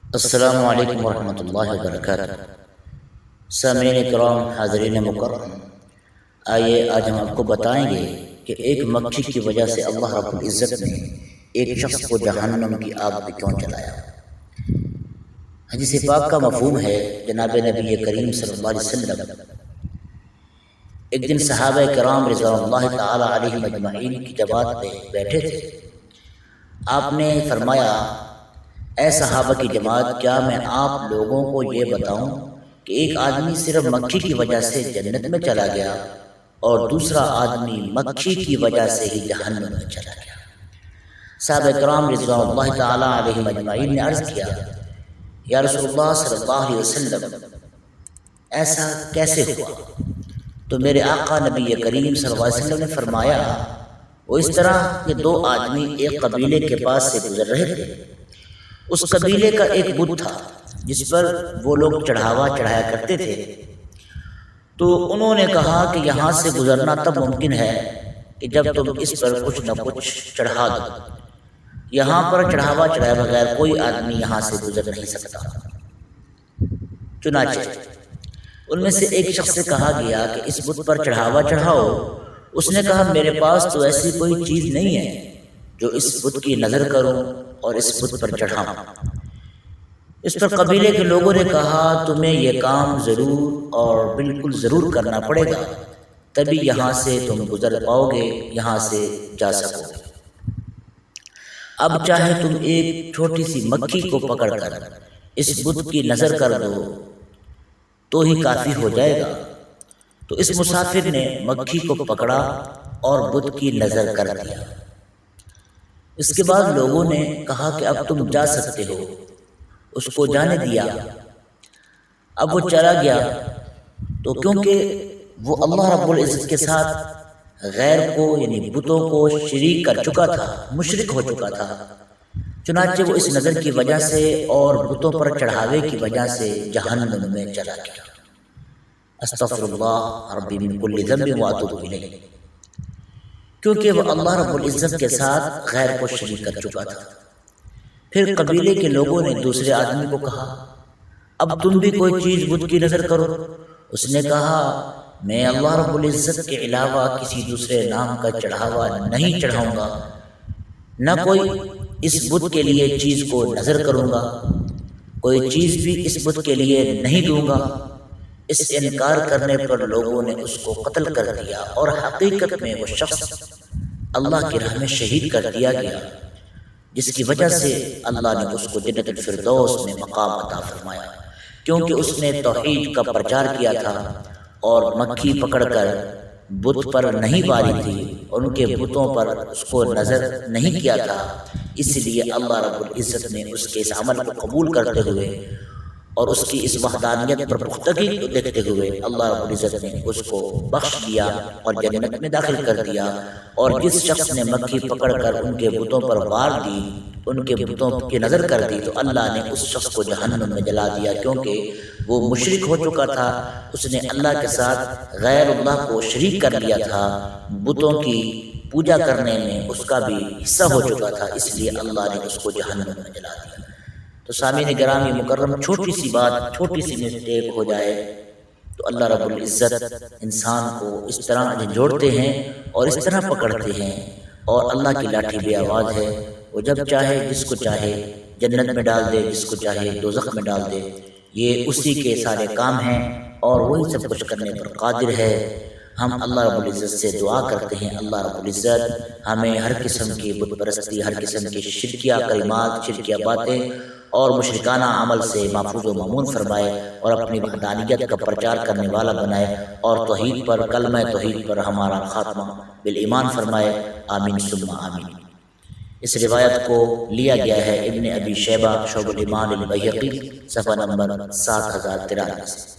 السلام علیکم ورحمۃ اللہ وبرکاتہ۔ سامعین کرام، حاضرین مکرم، آئیے آج ہم آپ کو بتائیں گے کہ ایک مکھی کی وجہ سے اللہ رب العزت نے ایک شخص کو جہنم کی آگ میں کیوں چلایا۔ حدیث پاک کا مفہوم ہے جناب نبی کریم صلی اللہ علیہ وسلم ایک دن صحابہ کرام رضوان اللہ تعالی علیہم اجمعین کی جماعت میں بیٹھے تھے۔ آپ نے فرمایا، اے صحابہ کی جماعت، کیا میں آپ لوگوں کو یہ بتاؤں کہ ایک آدمی صرف مکھی کی وجہ سے جنت میں چلا گیا اور دوسرا آدمی مکھی کی وجہ سے ہی جہنم میں چلا گیا۔ صحابہ کرام رضوان اللہ تعالی علیہم اجمعین نے عرض کیا، یا رسول اللہ صلی اللہ علیہ وسلم، ایسا کیسے ہوا؟ تو میرے آقا نبی کریم صلی اللہ علیہ وسلم نے فرمایا، وہ اس طرح کہ دو آدمی ایک قبیلے کے پاس سے گزر رہے تھے۔ اس قبیلے کا ایک بت تھا جس پر وہ لوگ چڑھاوا چڑھایا کرتے تھے، تو انہوں نے کہا کہ یہاں سے گزرنا تب ممکن ہے کہ جب تم اس پر کچھ نہ کچھ چڑھا دو، یہاں پر چڑھاوا چڑھائے بغیر کوئی آدمی یہاں سے گزر نہیں سکتا۔ چنانچہ ان میں سے ایک شخص سے کہا گیا کہ اس بت پر چڑھاوا چڑھاؤ۔ اس نے کہا، میرے پاس تو ایسی کوئی چیز نہیں ہے جو اس بت کی نظر کروں اور اس بت پر چڑھاؤں۔ اس پر قبیلے کے لوگوں نے کہا، تمہیں یہ کام ضرور اور بالکل ضرور کرنا پڑے گا، تبھی یہاں سے تم گزر پاؤ گے، یہاں سے جا سکو گے۔ اب چاہے تم ایک چھوٹی سی مکھی کو پکڑ کر اس بت کی نظر کر دو تو ہی کافی ہو جائے گا۔ تو اس مسافر نے مکھی کو پکڑا اور بت کی نظر کر دیا۔ اس کے بعد لوگوں نے کہا کہ اب تم جا سکتے ہو۔ اس کو جانے دیا۔ اب وہ چلا گیا، تو کیونکہ وہ اللہ رب العزت کے ساتھ غیر کو یعنی بتوں کو شریک کر چکا تھا، مشرک ہو چکا تھا، چنانچہ وہ اس نظر کی وجہ سے اور بتوں پر چڑھاوے کی وجہ سے جہنم میں چلا گیا۔ استغفر اللہ ربی من کل ذنب واتوب الیہ، کیونکہ وہ اللہ رب العزت کے ساتھ غیر کو شریک کر چکا تھا۔ پھر قبیلے کے لوگوں نے دوسرے آدمی کو کہا، اب تم بھی کوئی چیز بت کی نظر کرو۔ اس نے کہا، میں اللہ رب العزت کے علاوہ کسی دوسرے نام کا چڑھاوا نہیں چڑھاؤں گا، نہ کوئی اس بت کے لیے چیز کو نظر کروں گا، کوئی چیز بھی اس بت کے لیے نہیں دوں گا۔ اس انکار کرنے پر لوگوں نے اس کو قتل کر دیا اور حقیقت میں وہ شخص اللہ کی راہ میں شہید کر دیا گیا، جس کی وجہ سے اللہ نے اس کو جنت الفردوس میں مقام عطا فرمایا، کیونکہ اس نے توحید کا پرچار کیا تھا اور مکھی پکڑ کر بت پر نہیں واری تھی، ان کے بتوں پر اس کو نظر نہیں کیا تھا۔ اس لیے اللہ رب العزت نے اس کے اس عمل کو قبول کرتے ہوئے اور اس کی اس وحدانیت پر پختگی کو دیکھتے ہوئے اللہ رب العزت نے اس کو بخش دیا اور جنت میں داخل کر دیا۔ اور جس شخص نے مکھی پکڑ کر ان کے بتوں پر وار دی، ان کے بتوں کی نظر کر دی، تو اللہ نے اس شخص کو جہنم میں جلا دیا، کیونکہ وہ مشرک ہو چکا تھا، اس نے اللہ کے ساتھ غیر اللہ کو شریک کر لیا تھا، بتوں کی پوجا کرنے میں اس کا بھی حصہ ہو چکا تھا، اس لیے اللہ نے اس کو جہنم میں جلا دیا۔ تو سامعین گرامی مکرم، چھوٹی سی بات، چھوٹی سی مسٹیک ہو جائے تو اللہ رب العزت انسان کو اس طرح جھنجھوڑتے ہیں اور اس طرح پکڑتے ہیں، اور اللہ کی لاٹھی بے آواز ہے، وہ جب چاہے جس کو چاہے جنت میں ڈال دے، جس کو چاہے دوزخ میں ڈال دے۔ یہ اسی کے سارے کام ہیں اور وہی سب کچھ کرنے پر قادر ہے۔ ہم اللہ رب العزت سے دعا کرتے ہیں، اللہ رب العزت ہمیں ہر قسم کی بت پرستی، ہر قسم کی شرکیہ کلمات، شرکیہ باتیں اور مشرکانہ عمل سے محفوظ و مامون فرمائے، اور اپنی وحدانیت کا پرچار کرنے والا بنائے، اور توحید پر، کلمہ توحید پر ہمارا خاتمہ بالایمان فرمائے۔ آمین ثم آمین۔ اس روایت کو لیا گیا ہے ابن ابی شیبہ شعب الایمان البیہقی، صفحہ نمبر 7093 سے۔